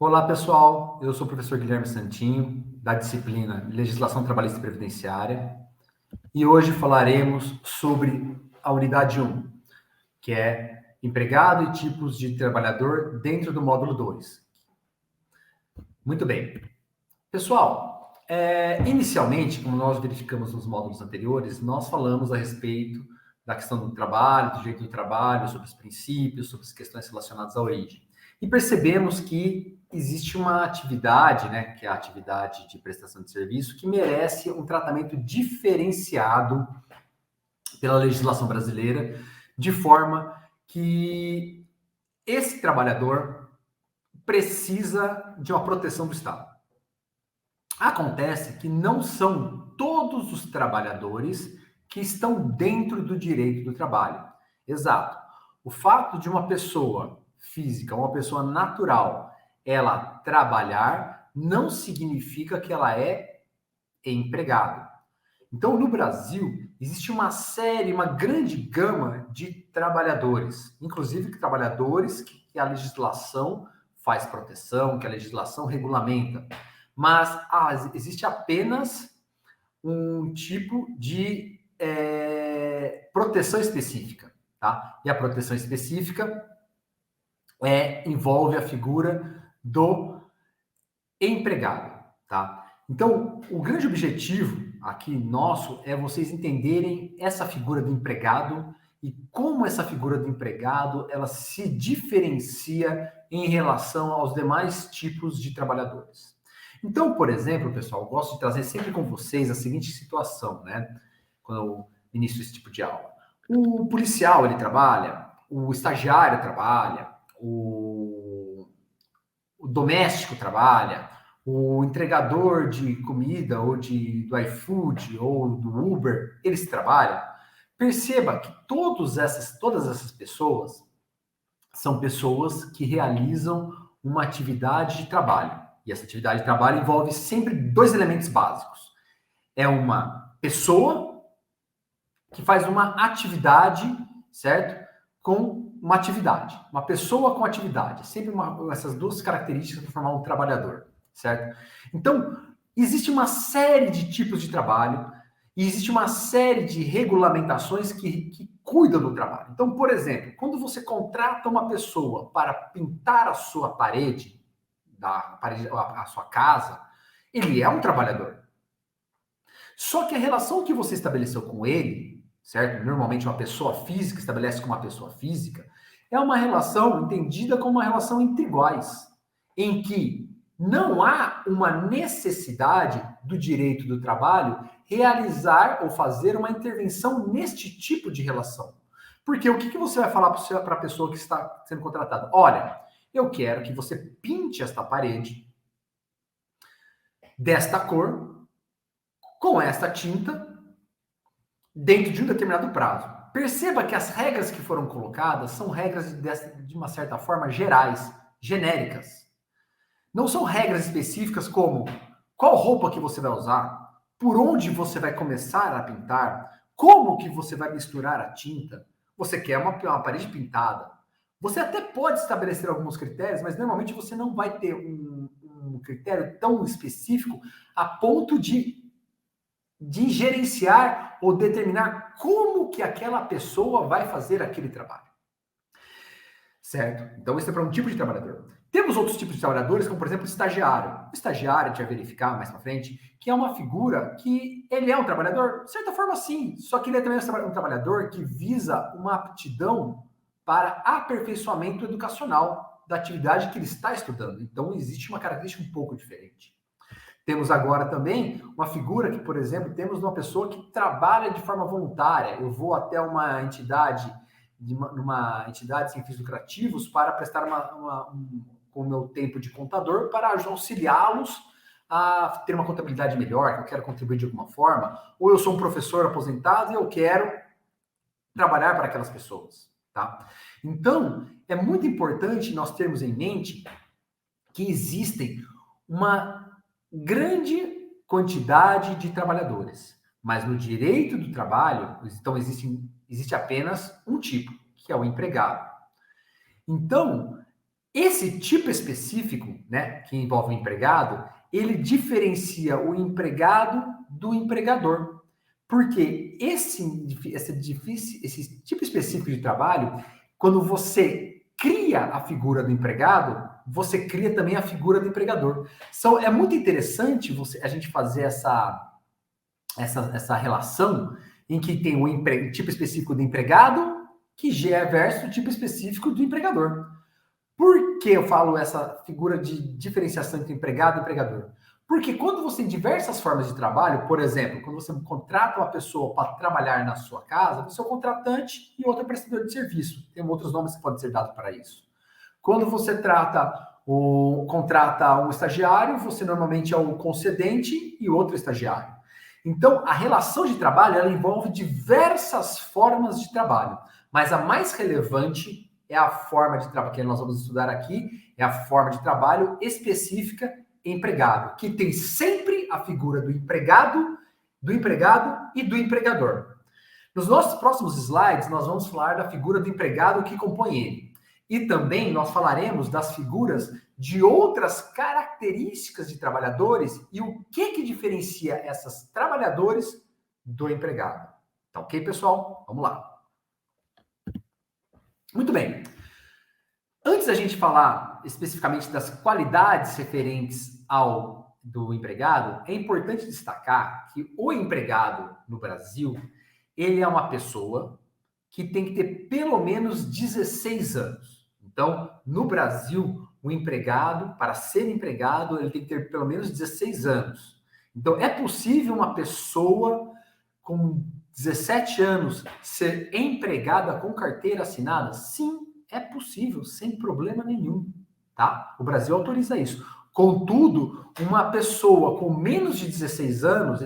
Olá, pessoal. Eu sou o professor Guilherme Santinho, da disciplina Legislação Trabalhista e Previdenciária, e hoje falaremos sobre a unidade 1, que é empregado e tipos de trabalhador dentro do módulo 2. Muito bem. Pessoal, inicialmente, como nós verificamos nos módulos anteriores, nós falamos a respeito da questão do trabalho, do direito do trabalho, sobre os princípios, sobre as questões relacionadas à origem. E percebemos que existe uma atividade, né, que é a atividade de prestação de serviço, que merece um tratamento diferenciado pela legislação brasileira, de forma que esse trabalhador precisa de uma proteção do Estado. Acontece que não são todos os trabalhadores que estão dentro do direito do trabalho. Exato. O fato de uma pessoa física, uma pessoa natural, ela trabalhar, não significa que ela é empregada. Então, no Brasil, existe uma grande gama de trabalhadores, inclusive trabalhadores que a legislação faz proteção, que a legislação regulamenta. Mas existe apenas um tipo de proteção específica, tá? E a proteção específica envolve a figura do empregado, tá? Então, o grande objetivo aqui nosso é vocês entenderem essa figura do empregado e como essa figura do empregado ela se diferencia em relação aos demais tipos de trabalhadores. Então, por exemplo, pessoal, eu gosto de trazer sempre com vocês a seguinte situação, né? Quando eu inicio esse tipo de aula. O policial, ele trabalha, o estagiário trabalha, o doméstico trabalha, o entregador de comida ou do iFood ou do Uber, eles trabalham. Perceba que todas essas pessoas são pessoas que realizam uma atividade de trabalho. E essa atividade de trabalho envolve sempre dois elementos básicos. É uma pessoa que faz uma atividade, certo? Com uma atividade. Uma pessoa com atividade. Sempre essas duas características para formar um trabalhador, certo? Então, existe uma série de tipos de trabalho e existe uma série de regulamentações que cuidam do trabalho. Então, por exemplo, quando você contrata uma pessoa para pintar a sua parede, a sua casa, ele é um trabalhador. Só que a relação que você estabeleceu com ele, certo? Normalmente uma pessoa física estabelece com uma pessoa física, é uma relação entendida como uma relação entre iguais, em que não há uma necessidade do direito do trabalho realizar ou fazer uma intervenção neste tipo de relação. Porque o que você vai falar para a pessoa que está sendo contratada? Olha, eu quero que você pinte esta parede desta cor, com esta tinta, dentro de um determinado prazo. Perceba que as regras que foram colocadas são regras de uma certa forma gerais, genéricas. Não são regras específicas como qual roupa que você vai usar, por onde você vai começar a pintar, como que você vai misturar a tinta. Você quer uma parede pintada. Você até pode estabelecer alguns critérios, mas normalmente você não vai ter um critério tão específico a ponto de gerenciar ou determinar como que aquela pessoa vai fazer aquele trabalho. Certo? Então, esse é para um tipo de trabalhador. Temos outros tipos de trabalhadores, como, por exemplo, o estagiário. O estagiário, a gente vai verificar mais para frente, que é uma figura que ele é um trabalhador, de certa forma, sim, só que ele é também um trabalhador que visa uma aptidão para aperfeiçoamento educacional da atividade que ele está estudando. Então, existe uma característica um pouco diferente. Temos agora também uma figura que, por exemplo, temos uma pessoa que trabalha de forma voluntária. Eu vou até uma entidade, numa entidade sem fins lucrativos, para prestar com o meu tempo de contador, para auxiliá-los a ter uma contabilidade melhor, que eu quero contribuir de alguma forma, ou eu sou um professor aposentado e eu quero trabalhar para aquelas pessoas, tá? Então, é muito importante nós termos em mente que existem uma grande quantidade de trabalhadores, mas no direito do trabalho, então existe apenas um tipo, que é o empregado. Então, Esse tipo específico, né, que envolve o empregado, ele diferencia o empregado do empregador. Porque esse tipo específico de trabalho, quando você cria a figura do empregado, você cria também a figura do empregador. É muito interessante a gente fazer essa relação em que tem o tipo específico do empregado que é versus o tipo específico do empregador. Por que eu falo essa figura de diferenciação entre empregado e empregador? Porque quando você tem diversas formas de trabalho, por exemplo, quando você contrata uma pessoa para trabalhar na sua casa, você é o contratante e outro é prestador de serviço. Tem outros nomes que podem ser dados para isso. Quando você contrata um estagiário, você normalmente é o concedente e outro estagiário. Então, a relação de trabalho, ela envolve diversas formas de trabalho, mas a mais relevante é a forma de trabalho que nós vamos estudar aqui, é a forma de trabalho específica empregado, que tem sempre a figura do empregado e do empregador. Nos nossos próximos slides, nós vamos falar da figura do empregado que compõe ele. E também nós falaremos das figuras de outras características de trabalhadores e o que diferencia esses trabalhadores do empregado. Tá ok, pessoal? Vamos lá. Muito bem. Antes da gente falar especificamente das qualidades referentes ao do empregado, é importante destacar que o empregado no Brasil, ele é uma pessoa que tem que ter pelo menos 16 anos. Então, no Brasil, o empregado, para ser empregado, ele tem que ter pelo menos 16 anos. Então, é possível uma pessoa com 17 anos ser empregada com carteira assinada? Sim, é possível, sem problema nenhum, tá? O Brasil autoriza isso. Contudo, uma pessoa com menos de 16 anos,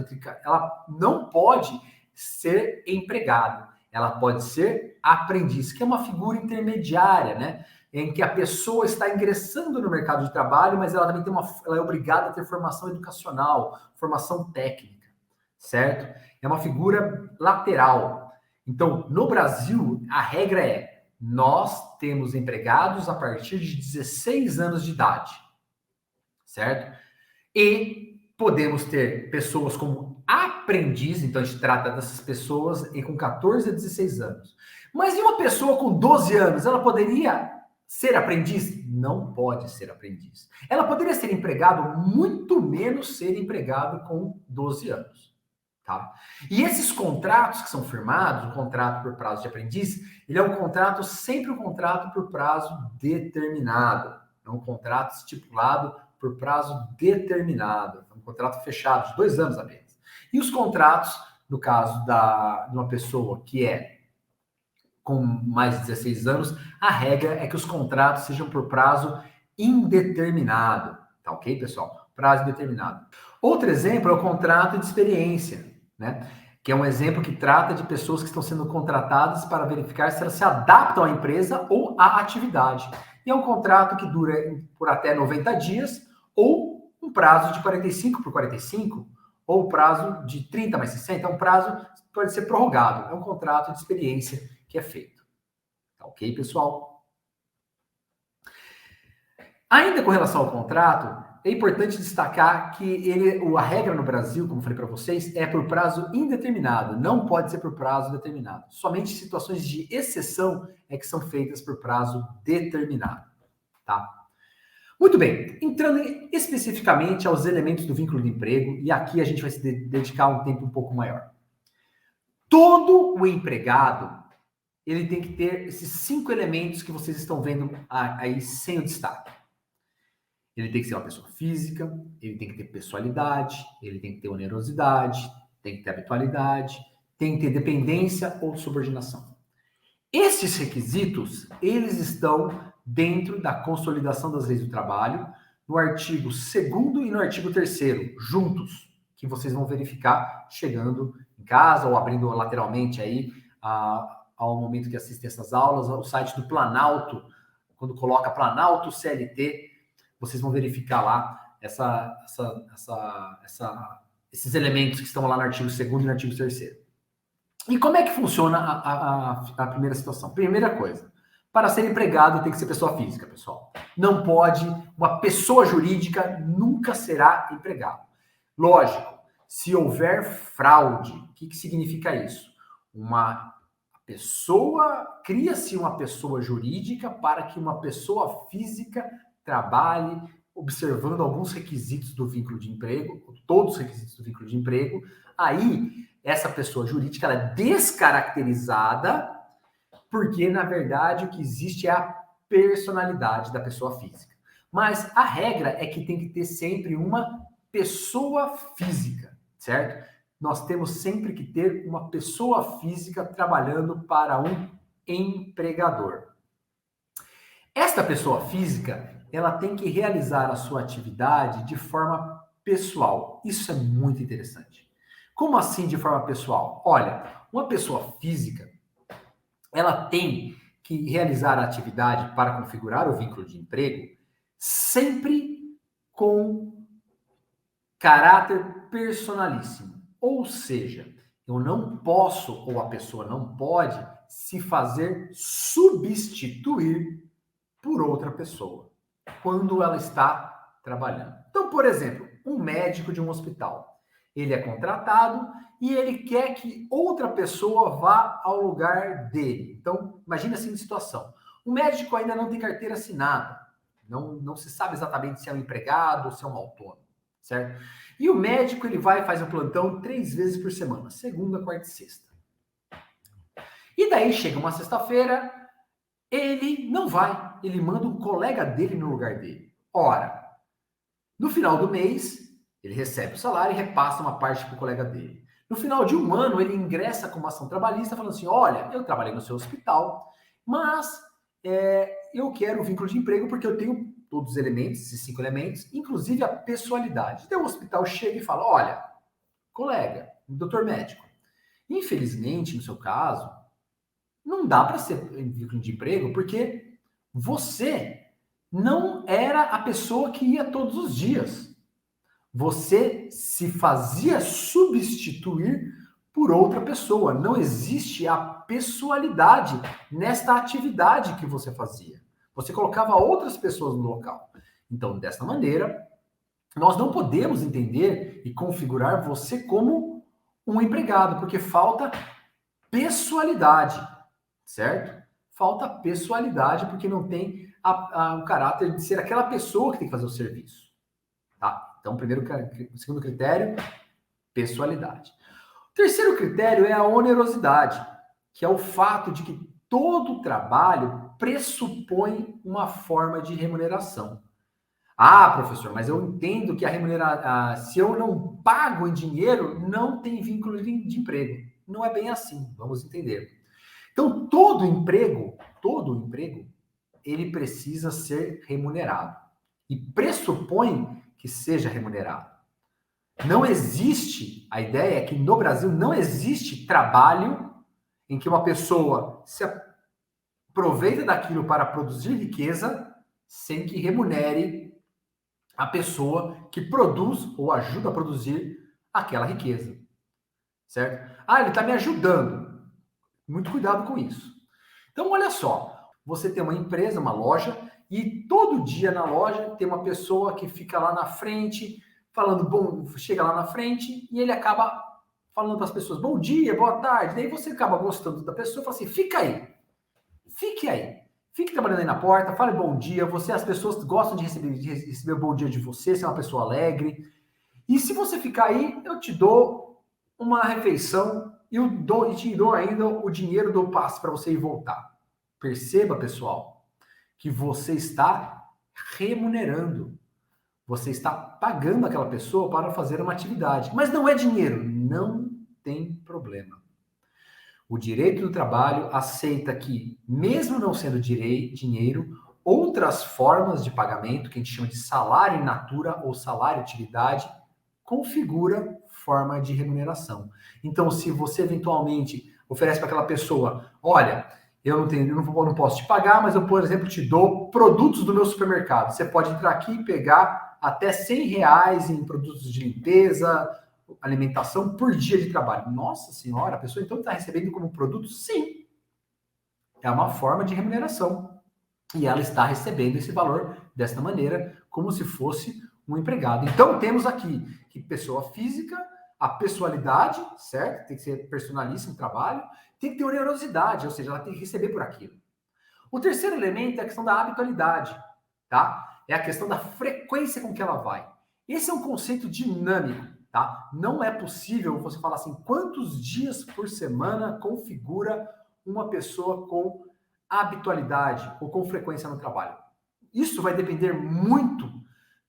ela não pode ser empregada. Ela pode ser aprendiz, que é uma figura intermediária, né? Em que a pessoa está ingressando no mercado de trabalho, mas ela também ela é obrigada a ter formação educacional, formação técnica, certo? É uma figura lateral. Então, no Brasil, a regra é: nós temos empregados a partir de 16 anos de idade, certo? E podemos ter pessoas como aprendiz, então a gente trata dessas pessoas com 14 a 16 anos. Mas e uma pessoa com 12 anos, ela poderia ser aprendiz? Não pode ser aprendiz. Ela poderia ser empregado, muito menos ser empregado com 12 anos. Tá? E esses contratos que são firmados, o contrato por prazo de aprendiz, ele é um contrato, sempre um contrato por prazo determinado. É um contrato estipulado por prazo determinado. É um contrato fechado, de 2 anos apenas. E os contratos, no caso de uma pessoa que é com mais de 16 anos, a regra é que os contratos sejam por prazo indeterminado. Tá ok, pessoal? Prazo indeterminado. Outro exemplo é o contrato de experiência, né? Que é um exemplo que trata de pessoas que estão sendo contratadas para verificar se elas se adaptam à empresa ou à atividade. E é um contrato que dura por até 90 dias, ou um prazo de 45 por 45, ou prazo de 30 mais 60, é um prazo que pode ser prorrogado. É um contrato de experiência que é feito. Tá ok, pessoal? Ainda com relação ao contrato, é importante destacar que a regra no Brasil, como falei para vocês, é por prazo indeterminado, não pode ser por prazo determinado. Somente situações de exceção é que são feitas por prazo determinado, tá? Muito bem, entrando especificamente aos elementos do vínculo de emprego, e aqui a gente vai se dedicar um tempo um pouco maior. Todo o empregado, ele tem que ter esses 5 elementos que vocês estão vendo aí sem o destaque. Ele tem que ser uma pessoa física, ele tem que ter pessoalidade, ele tem que ter onerosidade, tem que ter habitualidade, tem que ter dependência ou subordinação. Esses requisitos, eles estão dentro da consolidação das leis do trabalho, no artigo 2º e no artigo 3º, juntos, que vocês vão verificar chegando em casa ou abrindo lateralmente aí ao momento que assistem essas aulas, o site do Planalto, quando coloca Planalto CLT, vocês vão verificar lá esses elementos que estão lá no artigo 2º e no artigo 3º. E como é que funciona a primeira situação? Primeira coisa, Para ser empregado tem que ser pessoa física, pessoal. Não pode, uma pessoa jurídica nunca será empregado. Lógico, se houver fraude, o que significa isso? Cria-se uma pessoa jurídica para que uma pessoa física trabalhe observando alguns requisitos do vínculo de emprego, todos os requisitos do vínculo de emprego. Aí, essa pessoa jurídica ela é descaracterizada porque, na verdade, o que existe é a personalidade da pessoa física. Mas a regra é que tem que ter sempre uma pessoa física, certo? Nós temos sempre que ter uma pessoa física trabalhando para um empregador. Esta pessoa física, ela tem que realizar a sua atividade de forma pessoal. Isso é muito interessante. Como assim de forma pessoal? Olha, uma pessoa física, ela tem que realizar a atividade para configurar o vínculo de emprego sempre com caráter personalíssimo. Ou seja, eu não posso, ou a pessoa não pode, se fazer substituir por outra pessoa quando ela está trabalhando. Então, por exemplo, um médico de um hospital. Ele é contratado e ele quer que outra pessoa vá ao lugar dele. Então, imagina assim a situação. O médico ainda não tem carteira assinada. Não se sabe exatamente se é um empregado ou se é um autônomo, certo? E o médico, ele vai e faz um plantão 3 vezes por semana, segunda, quarta e sexta. E daí chega uma sexta-feira, ele não vai, ele manda um colega dele no lugar dele. Ora, no final do mês, ele recebe o salário e repassa uma parte para o colega dele. No final de um ano, ele ingressa com uma ação trabalhista falando assim, olha, eu trabalhei no seu hospital, mas eu quero o vínculo de emprego porque eu tenho todos os elementos, esses 5 elementos, inclusive a pessoalidade. Então o hospital chega e fala, olha, colega, doutor médico, infelizmente, no seu caso, não dá para ser vínculo de emprego porque você não era a pessoa que ia todos os dias. Você se fazia substituir por outra pessoa. Não existe a pessoalidade nesta atividade que você fazia. Você colocava outras pessoas no local. Então, dessa maneira, nós não podemos entender e configurar você como um empregado, porque falta pessoalidade, certo? Falta pessoalidade porque não tem o caráter de ser aquela pessoa que tem que fazer o serviço, tá? Então, o segundo critério, pessoalidade. O terceiro critério é a onerosidade, que é o fato de que todo trabalho pressupõe uma forma de remuneração. Ah, professor, mas eu entendo que se eu não pago em dinheiro, não tem vínculo de emprego. Não é bem assim, vamos entender. Então, todo emprego, ele precisa ser remunerado. E pressupõe que seja remunerado. Não existe, a ideia é que no Brasil não existe trabalho em que uma pessoa se aproveita daquilo para produzir riqueza sem que remunere a pessoa que produz ou ajuda a produzir aquela riqueza. Certo? Ah, ele está me ajudando. Muito cuidado com isso. Então, olha só, você tem uma empresa, uma loja, e todo dia na loja tem uma pessoa que fica lá na frente, chega lá na frente e ele acaba falando para as pessoas, bom dia, boa tarde. Daí você acaba gostando da pessoa e fala assim, fique aí, fique trabalhando aí na porta, fale bom dia, as pessoas gostam de receber o bom dia de você é uma pessoa alegre. E se você ficar aí, eu te dou uma refeição e te dou ainda o dinheiro do passe para você ir voltar. Perceba, pessoal, que você está remunerando. Você está pagando aquela pessoa para fazer uma atividade. Mas não é dinheiro. Não tem problema. O direito do trabalho aceita que, mesmo não sendo dinheiro, outras formas de pagamento, que a gente chama de salário in natura ou salário utilidade, configura forma de remuneração. Então, se você eventualmente oferece para aquela pessoa, olha, eu não posso te pagar, mas eu, por exemplo, te dou produtos do meu supermercado. Você pode entrar aqui e pegar até R$100 em produtos de limpeza, alimentação por dia de trabalho. Nossa senhora, a pessoa então está recebendo como produto? Sim. É uma forma de remuneração. E ela está recebendo esse valor desta maneira, como se fosse um empregado. Então, temos aqui que pessoa física, a pessoalidade, certo? Tem que ser personalíssimo o trabalho, tem que ter onerosidade, ou seja, ela tem que receber por aquilo. O terceiro elemento é a questão da habitualidade, tá? É a questão da frequência com que ela vai. Esse é um conceito dinâmico, tá? Não é possível você falar assim, quantos dias por semana configura uma pessoa com habitualidade ou com frequência no trabalho. Isso vai depender muito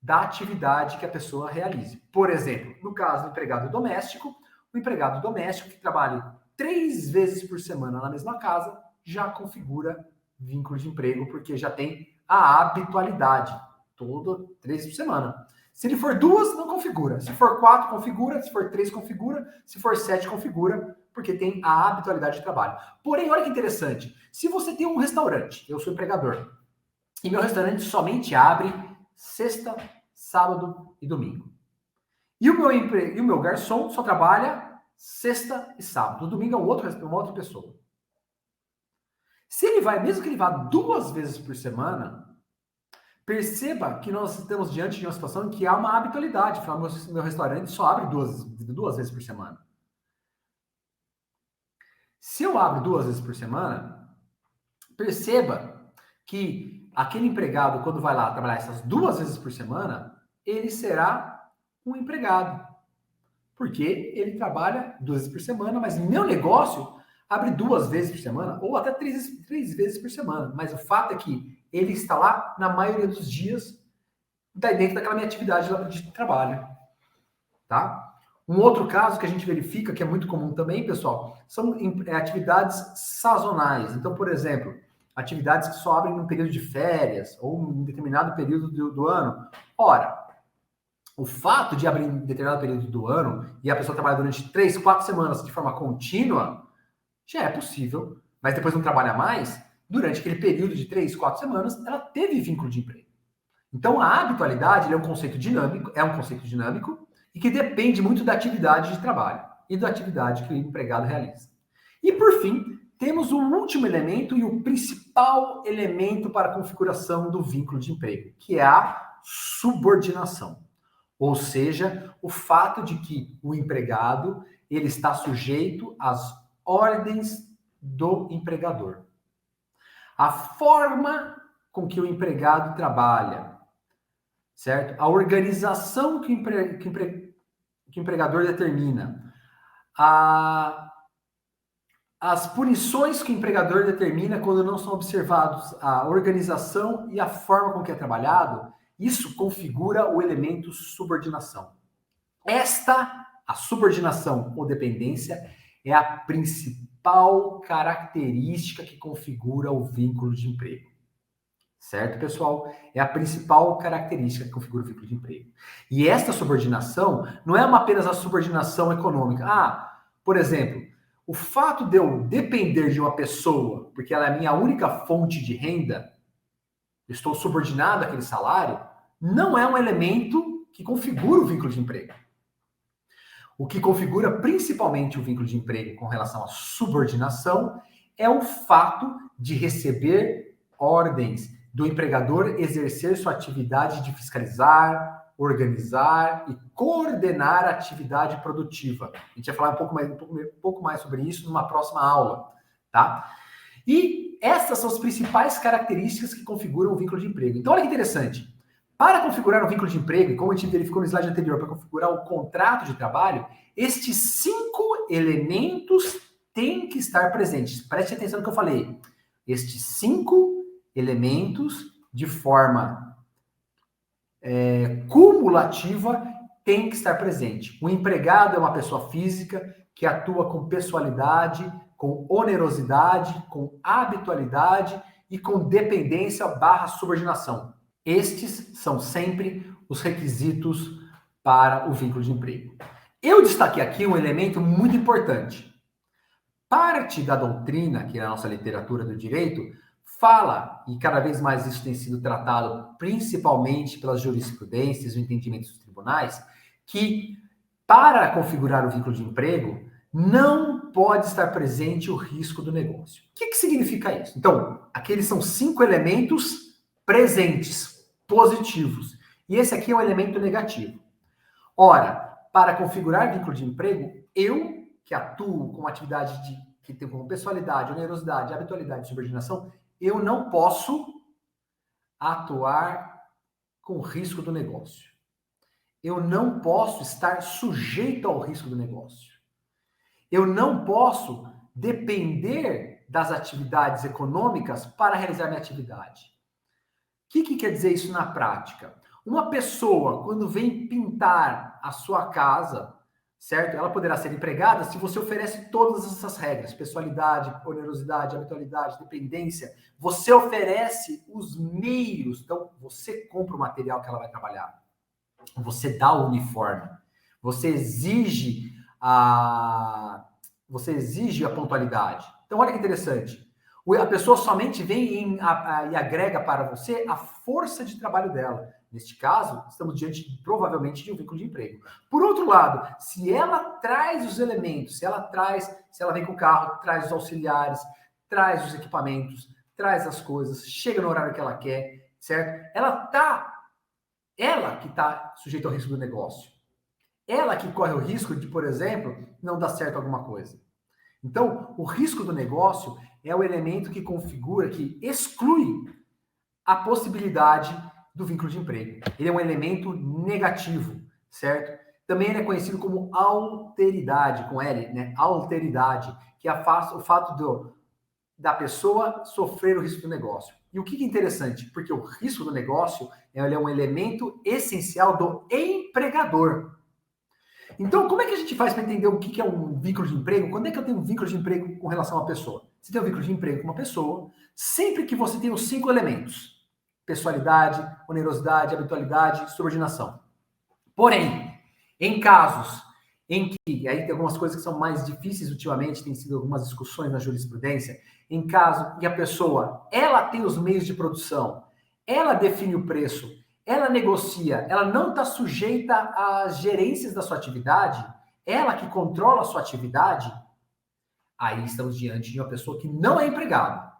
da atividade que a pessoa realize. Por exemplo, no caso do empregado doméstico, o empregado doméstico que trabalha 3 vezes por semana na mesma casa já configura vínculo de emprego, porque já tem a habitualidade, todo 3 por semana. Se ele for 2, não configura. Se for 4, configura. Se for 3, configura. Se for 7, configura, porque tem a habitualidade de trabalho. Porém, olha que interessante. Se você tem um restaurante, eu sou empregador, e meu restaurante somente abre sexta, sábado e domingo. E o meu garçom só trabalha sexta e sábado. No domingo é uma outra pessoa. Se ele vai, mesmo que ele vá 2 vezes por semana, perceba que nós estamos diante de uma situação em que há uma habitualidade. Afinal, meu restaurante só abre 2 vezes por semana. Se eu abro 2 vezes por semana, perceba que aquele empregado, quando vai lá trabalhar essas 2 vezes por semana, ele será um empregado. Porque ele trabalha 2 vezes por semana, mas meu negócio abre 2 vezes por semana, ou até 3 vezes por semana. Mas o fato é que ele está lá na maioria dos dias dentro daquela minha atividade de trabalho. Tá? Um outro caso que a gente verifica, que é muito comum também, pessoal, são atividades sazonais. Então, por exemplo, atividades que só abrem num período de férias ou em determinado período do ano. Ora, o fato de abrir em determinado período do ano e a pessoa trabalhar durante 3, 4 semanas de forma contínua, já é possível, mas depois não trabalha mais, durante aquele período de 3, 4 semanas, ela teve vínculo de emprego. Então, a habitualidade é um conceito dinâmico e que depende muito da atividade de trabalho e da atividade que o empregado realiza. E, por fim, temos o último elemento e o principal elemento para a configuração do vínculo de emprego, que é a subordinação. Ou seja, o fato de que o empregado ele está sujeito às ordens do empregador. A forma com que o empregado trabalha, certo? A organização que o empregador determina, as punições que o empregador determina quando não são observados, a organização e a forma com que é trabalhado, isso configura o elemento subordinação. A subordinação ou dependência, é a principal característica que configura o vínculo de emprego. Certo, pessoal? É a principal característica que configura o vínculo de emprego. E esta subordinação não é apenas a subordinação econômica. Por exemplo, o fato de eu depender de uma pessoa, porque ela é a minha única fonte de renda, eu estou subordinado àquele salário, não é um elemento que configura o vínculo de emprego. O que configura principalmente o vínculo de emprego com relação à subordinação é o fato de receber ordens do empregador exercer sua atividade de fiscalizar, organizar e coordenar a atividade produtiva. A gente vai falar um pouco mais sobre isso numa próxima aula, tá? E essas são as principais características que configuram o vínculo de emprego. Então, olha que interessante. Para configurar um vínculo de emprego, e como a gente verificou no slide anterior, para configurar o contrato de trabalho, estes 5 elementos têm que estar presentes. Preste atenção no que eu falei. Estes 5 elementos, de forma cumulativa, têm que estar presente. O empregado é uma pessoa física que atua com pessoalidade, com onerosidade, com habitualidade e com dependência / subordinação. Estes são sempre os requisitos para o vínculo de emprego. Eu destaquei aqui um elemento muito importante. Parte da doutrina, que é a nossa literatura do direito, fala, e cada vez mais isso tem sido tratado principalmente pelas jurisprudências e entendimentos dos tribunais, que para configurar o vínculo de emprego, não não pode estar presente o risco do negócio. O que significa isso? Então, aqueles são 5 elementos presentes, positivos. E esse aqui é um elemento negativo. Ora, para configurar vínculo de emprego, eu, que atuo com atividade que tem como pessoalidade, onerosidade, habitualidade e subordinação, eu não posso atuar com o risco do negócio. Eu não posso estar sujeito ao risco do negócio. Eu não posso depender das atividades econômicas para realizar minha atividade. O que quer dizer isso na prática? Uma pessoa, quando vem pintar a sua casa, certo? Ela poderá ser empregada se você oferece todas essas regras, pessoalidade, onerosidade, habitualidade, dependência. Você oferece os meios. Então, você compra o material que ela vai trabalhar. Você dá o uniforme. Você exige a pontualidade. Então, olha que interessante. A pessoa somente vem e agrega para você a força de trabalho dela. Neste caso, estamos diante, provavelmente, de um vínculo de emprego. Por outro lado, se ela traz os elementos, se ela vem com o carro, traz os auxiliares, traz os equipamentos, traz as coisas, chega no horário que ela quer, certo? Ela que está sujeita ao risco do negócio. Ela que corre o risco de, por exemplo, não dar certo alguma coisa. Então, o risco do negócio é o elemento que configura, que exclui a possibilidade do vínculo de emprego. Ele é um elemento negativo, certo? Também ele é conhecido como alteridade, com L, né? Alteridade, que é o fato da pessoa sofrer o risco do negócio. E o que é interessante? Porque o risco do negócio ele é um elemento essencial do empregador. Então, como é que a gente faz para entender o que é um vínculo de emprego? Quando é que eu tenho um vínculo de emprego com relação a uma pessoa? Você tem um vínculo de emprego com uma pessoa, sempre que você tem os 5 elementos: pessoalidade, onerosidade, habitualidade, subordinação. Porém, em casos em que, aí tem algumas coisas que são mais difíceis ultimamente, tem sido algumas discussões na jurisprudência, em caso que a pessoa, ela tem os meios de produção, ela define o preço, ela negocia, ela não está sujeita às gerências da sua atividade, ela que controla a sua atividade, aí estamos diante de uma pessoa que não é empregada.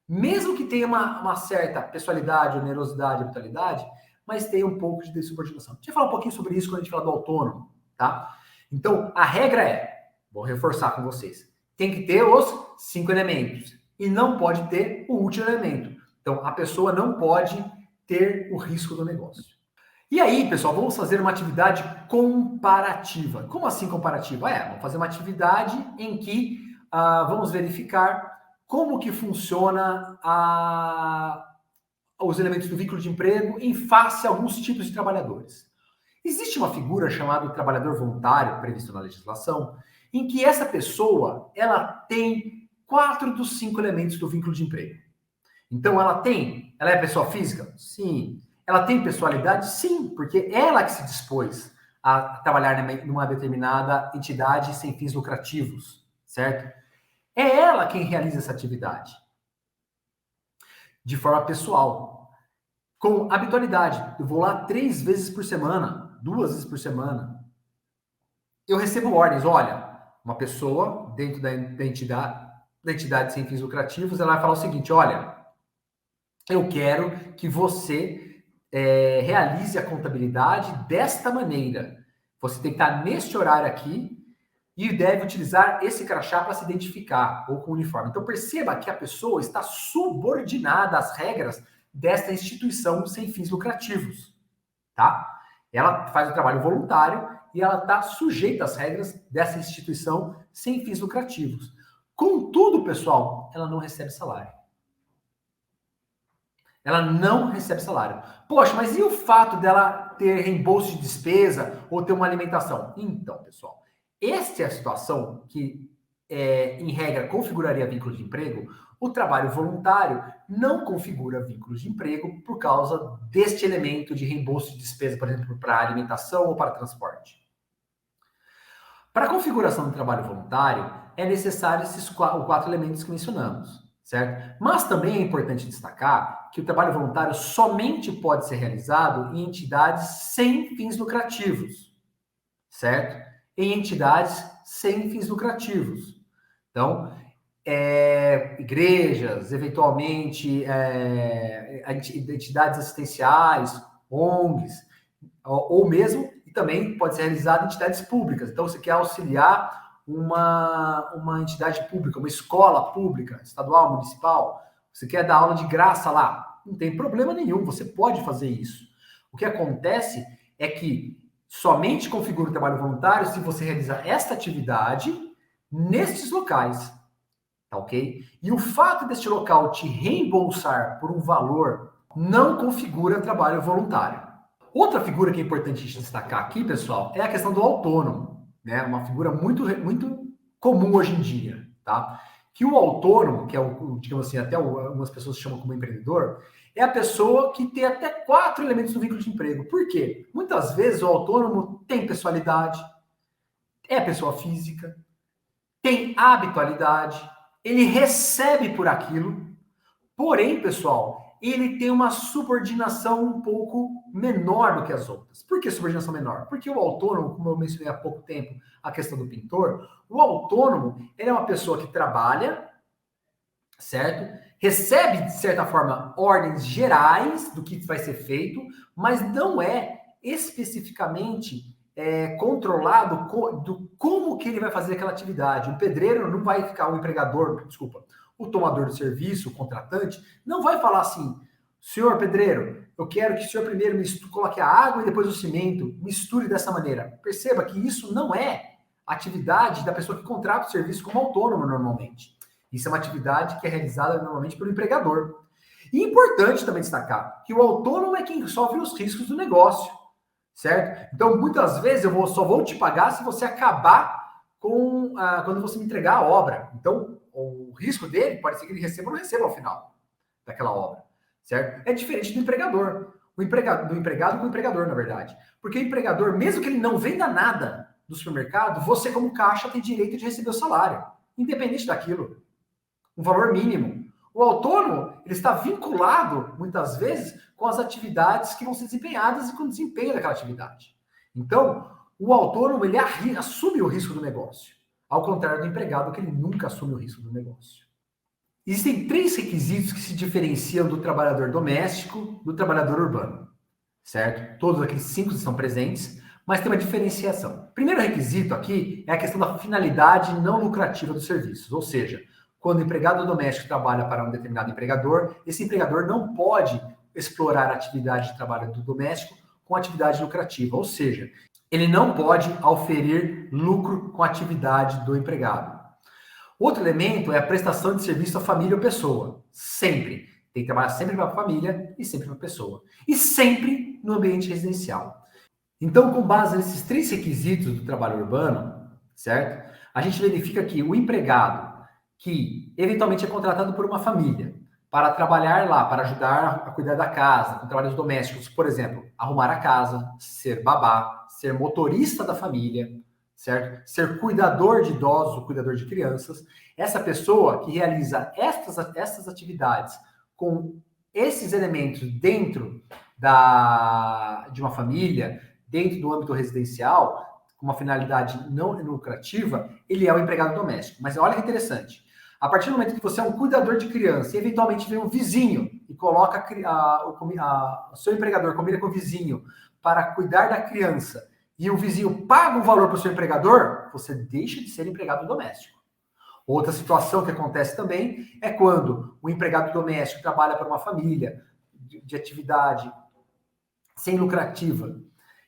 Mesmo que tenha uma certa pessoalidade, onerosidade, habitualidade, mas tem um pouco de subordinação. Deixa eu falar um pouquinho sobre isso quando a gente fala do autônomo, tá? Então, a regra vou reforçar com vocês, tem que ter os 5 elementos e não pode ter o último elemento. Então, a pessoa não pode ter o risco do negócio. E aí, pessoal, vamos fazer uma atividade comparativa. Como assim comparativa? Vamos fazer uma atividade em que vamos verificar como que funciona os elementos do vínculo de emprego em face a alguns tipos de trabalhadores. Existe uma figura chamada trabalhador voluntário, previsto na legislação, em que essa pessoa ela tem 4 dos 5 elementos do vínculo de emprego. Então, ela é pessoa física? Sim. Ela tem pessoalidade? Sim, porque ela que se dispôs a trabalhar numa determinada entidade sem fins lucrativos, certo? É ela quem realiza essa atividade. De forma pessoal. Com habitualidade. Eu vou lá 3 vezes por semana, 2 vezes por semana. Eu recebo ordens. Olha, uma pessoa dentro da entidade sem fins lucrativos, ela vai falar o seguinte: olha, eu quero que você realize a contabilidade desta maneira. Você tem que estar neste horário aqui e deve utilizar esse crachá para se identificar, ou com o uniforme. Então, perceba que a pessoa está subordinada às regras desta instituição sem fins lucrativos, tá? Ela faz o trabalho voluntário e ela está sujeita às regras dessa instituição sem fins lucrativos. Contudo, pessoal, ela não recebe salário. Ela não recebe salário. Poxa, mas e o fato dela ter reembolso de despesa ou ter uma alimentação? Então, pessoal, esta é a situação que, em regra, configuraria vínculo de emprego. O trabalho voluntário não configura vínculo de emprego por causa deste elemento de reembolso de despesa, por exemplo, para alimentação ou para transporte. Para a configuração do trabalho voluntário, é necessário esses 4 elementos que mencionamos. Certo? Mas também é importante destacar que o trabalho voluntário somente pode ser realizado em entidades sem fins lucrativos, certo? Em entidades sem fins lucrativos. Então, igrejas, eventualmente entidades assistenciais, ONGs, ou mesmo, e também pode ser realizado em entidades públicas. Então, você quer auxiliar uma entidade pública, uma escola pública, estadual, municipal, você quer dar aula de graça lá, não tem problema nenhum, você pode fazer isso. O que acontece é que somente configura o trabalho voluntário se você realizar esta atividade nestes locais, tá ok? E o fato deste local te reembolsar por um valor não configura trabalho voluntário. Outra figura que é importante destacar aqui, pessoal, é a questão do autônomo, né? Uma figura muito comum hoje em dia, tá? Que o autônomo, que é digamos assim, até algumas pessoas chamam como empreendedor, é a pessoa que tem até 4 elementos do vínculo de emprego. Por quê? Muitas vezes o autônomo tem pessoalidade, é pessoa física, tem habitualidade, ele recebe por aquilo, porém, pessoal, ele tem uma subordinação um pouco menor do que as outras. Por que subordinação menor? Porque o autônomo, como eu mencionei há pouco tempo, a questão do pintor, o autônomo, ele é uma pessoa que trabalha, certo? Recebe, de certa forma, ordens gerais do que vai ser feito, mas não é especificamente controlado do como que ele vai fazer aquela atividade. O pedreiro não vai ficar, o empregador, desculpa, o tomador de serviço, o contratante, não vai falar assim, senhor pedreiro, eu quero que o senhor primeiro coloque a água e depois o cimento, misture dessa maneira. Perceba que isso não é atividade da pessoa que contrata o serviço como autônomo normalmente. Isso é uma atividade que é realizada normalmente pelo empregador. E importante também destacar que o autônomo é quem sofre os riscos do negócio, certo? Então, muitas vezes eu só vou te pagar se você acabar quando você me entregar a obra. Então, o risco dele pode ser que ele receba ou não receba ao final daquela obra, certo? É diferente do empregador. Do empregado com o empregador, na verdade. Porque o empregador, mesmo que ele não venda nada do supermercado, você, como caixa, tem direito de receber o salário, independente daquilo. Um valor mínimo. O autônomo, ele está vinculado, muitas vezes, com as atividades que vão ser desempenhadas e com o desempenho daquela atividade. Então, o autônomo, ele assume o risco do negócio, ao contrário do empregado, que ele nunca assume o risco do negócio. Existem 3 requisitos que se diferenciam do trabalhador doméstico do trabalhador urbano, certo? Todos aqueles 5 estão presentes, mas tem uma diferenciação. O primeiro requisito aqui é a questão da finalidade não lucrativa dos serviços, ou seja, quando o empregado doméstico trabalha para um determinado empregador, esse empregador não pode explorar a atividade de trabalho do doméstico com atividade lucrativa, ou seja, ele não pode auferir lucro com a atividade do empregado. Outro elemento é a prestação de serviço à família ou pessoa. Sempre. Tem que trabalhar sempre para a família e sempre para a pessoa. E sempre no ambiente residencial. Então, com base nesses 3 requisitos do trabalho urbano, certo? A gente verifica que o empregado que eventualmente é contratado por uma família para trabalhar lá, para ajudar a cuidar da casa, com trabalhos domésticos, por exemplo, arrumar a casa, ser babá, ser motorista da família, certo? Ser cuidador de idosos ou cuidador de crianças. Essa pessoa que realiza estas atividades com esses elementos dentro de uma família, dentro do âmbito residencial, com uma finalidade não lucrativa, ele é um empregado doméstico. Mas olha que interessante. A partir do momento que você é um cuidador de criança e eventualmente vem um vizinho e coloca o seu empregador combina com o vizinho para cuidar da criança e o vizinho paga um valor para o seu empregador, você deixa de ser empregado doméstico. Outra situação que acontece também é quando o empregado doméstico trabalha para uma família de atividade sem lucrativa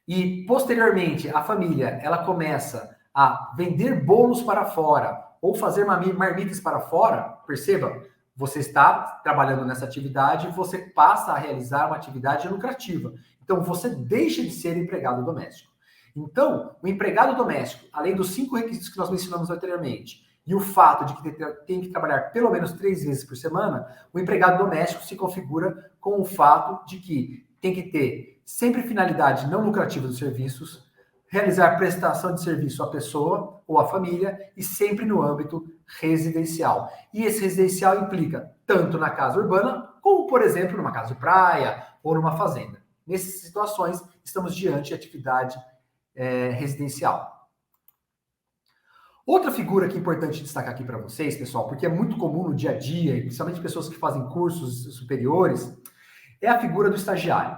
e posteriormente a família ela começa a vender bolos para fora ou fazer marmitas para fora, perceba, você está trabalhando nessa atividade e você passa a realizar uma atividade lucrativa. Então, você deixa de ser empregado doméstico. Então, o empregado doméstico, além dos 5 requisitos que nós mencionamos anteriormente, e o fato de que tem que trabalhar pelo menos 3 vezes por semana, o empregado doméstico se configura com o fato de que tem que ter sempre finalidade não lucrativa dos serviços, realizar prestação de serviço à pessoa ou à família e sempre no âmbito residencial. E esse residencial implica tanto na casa urbana, como, por exemplo, numa casa de praia ou numa fazenda. Nessas situações, estamos diante de atividade residencial. Outra figura que é importante destacar aqui para vocês, pessoal, porque é muito comum no dia a dia, principalmente pessoas que fazem cursos superiores, é a figura do estagiário.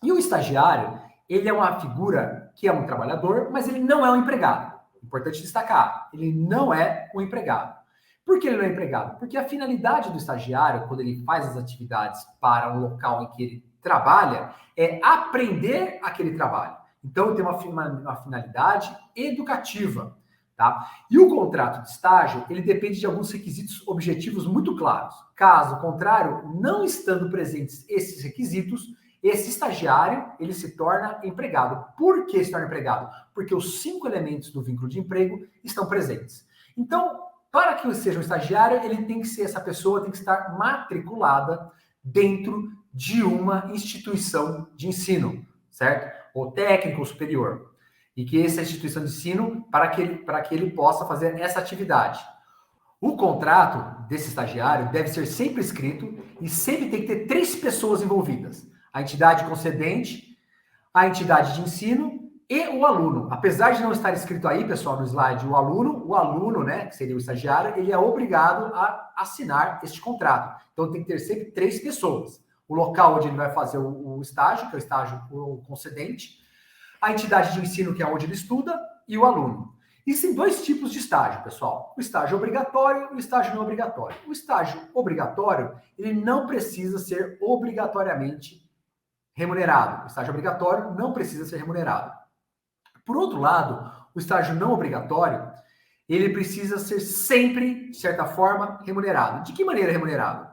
E o estagiário, ele é uma figura que é um trabalhador, mas ele não é um empregado. Importante destacar, ele não é um empregado. Por que ele não é empregado? Porque a finalidade do estagiário, quando ele faz as atividades para um local em que ele trabalha, é aprender aquele trabalho. Então, ele tem uma finalidade educativa. Tá? E o contrato de estágio, ele depende de alguns requisitos objetivos muito claros. Caso contrário, não estando presentes esses requisitos, esse estagiário, ele se torna empregado. Por que se torna empregado? Porque os 5 elementos do vínculo de emprego estão presentes. Então, para que seja um estagiário, ele tem que ser, essa pessoa tem que estar matriculada dentro de uma instituição de ensino, certo? Ou técnico ou superior. E que essa instituição de ensino, para que ele possa fazer essa atividade. O contrato desse estagiário deve ser sempre escrito e sempre tem que ter 3 pessoas envolvidas. A entidade concedente, a entidade de ensino e o aluno. Apesar de não estar escrito aí, pessoal, no slide, o aluno, né, que seria o estagiário, ele é obrigado a assinar este contrato. Então tem que ter sempre 3 pessoas. O local onde ele vai fazer o estágio, que é o estágio concedente, a entidade de ensino, que é onde ele estuda, e o aluno. Existem 2 tipos de estágio, pessoal. O estágio obrigatório e o estágio não obrigatório. O estágio obrigatório, ele não precisa ser obrigatoriamente remunerado. O estágio obrigatório não precisa ser remunerado. Por outro lado, o estágio não obrigatório, ele precisa ser sempre, de certa forma, remunerado. De que maneira remunerado?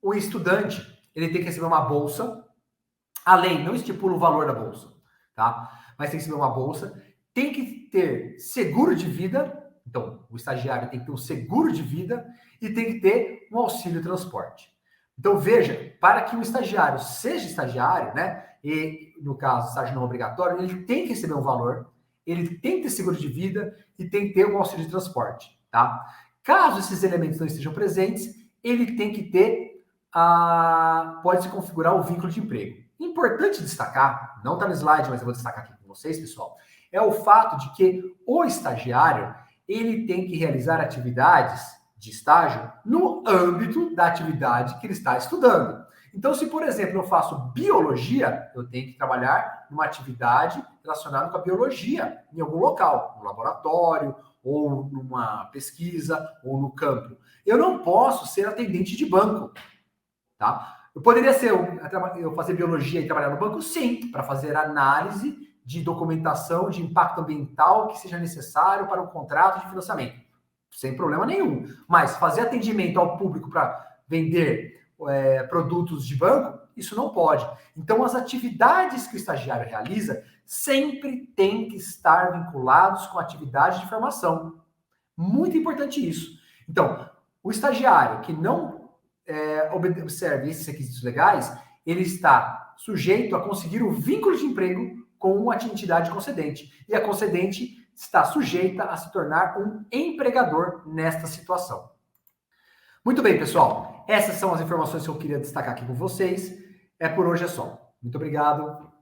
O estudante, ele tem que receber uma bolsa, a lei não estipula o valor da bolsa, tá? Mas tem que receber uma bolsa, tem que ter seguro de vida, então o estagiário tem que ter um seguro de vida e tem que ter um auxílio transporte. Então veja, para que o estagiário seja estagiário, né, e no caso estágio não obrigatório, ele tem que receber um valor, ele tem que ter seguro de vida e tem que ter um auxílio de transporte, tá? Caso esses elementos não estejam presentes, ele tem que ter pode-se configurar o vínculo de emprego. Importante destacar, não está no slide, mas eu vou destacar aqui com vocês, pessoal, é o fato de que o estagiário, ele tem que realizar atividades de estágio no âmbito da atividade que ele está estudando. Então, se, por exemplo, eu faço biologia, eu tenho que trabalhar numa atividade relacionada com a biologia, em algum local, no laboratório, ou numa pesquisa, ou no campo. Eu não posso ser atendente de banco, tá? Eu poderia ser eu fazer biologia e trabalhar no banco? Sim, para fazer análise de documentação de impacto ambiental que seja necessário para o contrato de financiamento. Sem problema nenhum. Mas fazer atendimento ao público para vender produtos de banco, isso não pode. Então, as atividades que o estagiário realiza sempre tem que estar vinculados com a atividade de formação. Muito importante isso. Então, o estagiário que não observe esses requisitos legais, ele está sujeito a conseguir o vínculo de emprego com a entidade concedente. E a concedente está sujeita a se tornar um empregador nesta situação. Muito bem, pessoal. Essas são as informações que eu queria destacar aqui com vocês. Por hoje é só. Muito obrigado.